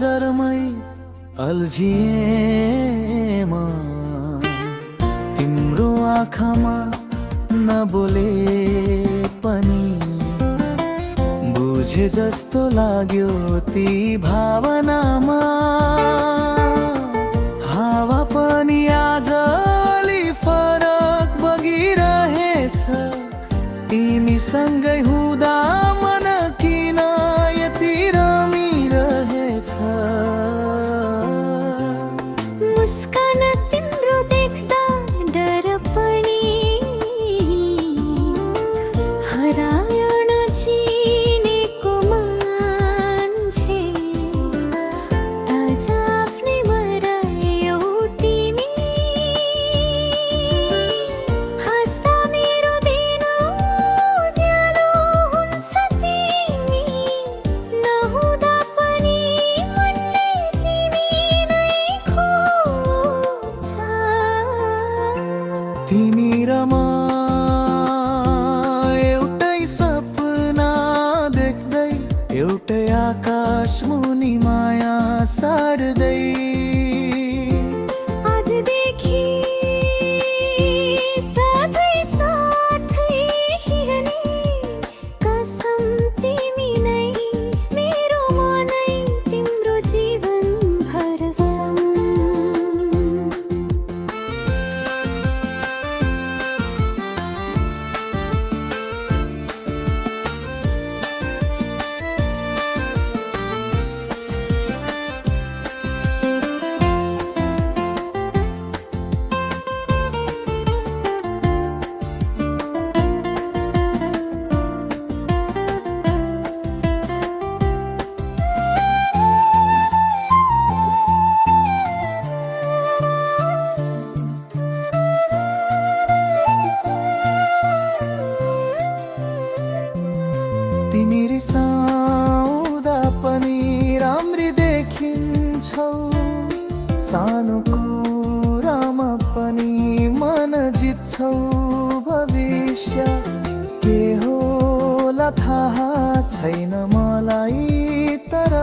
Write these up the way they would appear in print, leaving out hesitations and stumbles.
नजरमै अल्झिएमा, तिम्रो आँखामा नबोले पनि बुझे जस्तो लाग्यो ती भावनामा। हावा पनि आज अलि फरक बगिरहेछ, तिमीसँगै हुँदा मन किन यति रमिरहेछ। मुस्कान तिम्रो देख्दा डर पनि हरायो नचिनेको मान्छे, आज आफ्नै मरायो तिमी। हाँस्दा मेरो दिन उज्यालो हुन्छ तिमी, नहुँदा पनि मनले तिमी नै खोज्छ। तिमी र म एउटै सपना देख्दै, एउटै आकाश मुनि माया सार्दै। आजदेखि साथै साथै हिँड्ने कसम तिमी नै, मेरो मनै तिम्रो जीवन भरसम्म। तिमी रिसाउँदा पनि राम्री देखिन्छौ, सानो कुरामा पनि मन जित्छौ। भविष्य के होला थाहा छैन मलाई, तर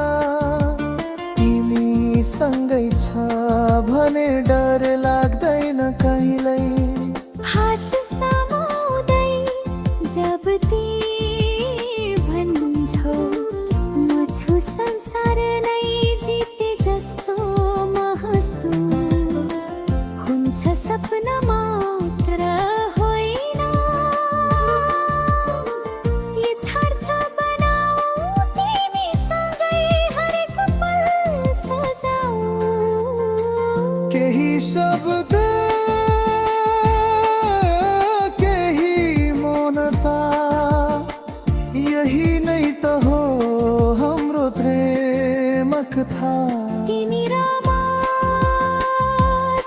तिमी सँगै छ भने डर लाग्दैन कहिल्यै। हात समाउँदै जब भन्छौ, म छु संसार नै जिते जस्तो महसुस हुन्छ। सपना मात्र होइन, यथार्थ बनाऊ तिमीसँगै हरेक पल सजाऊ। केही शब्द केही मौनता, यही नै त हो हाम्रो प्रेम कथा। तिमी र म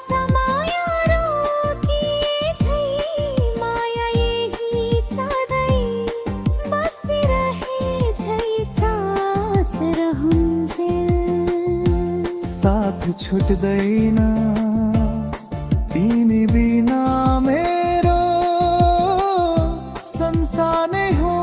समय रोकिएझै माया यही सधैँ बसिरहे झै सास रहन्जेल। साथ छुट्दैन तिमी बिना मेरो संसार नै हो।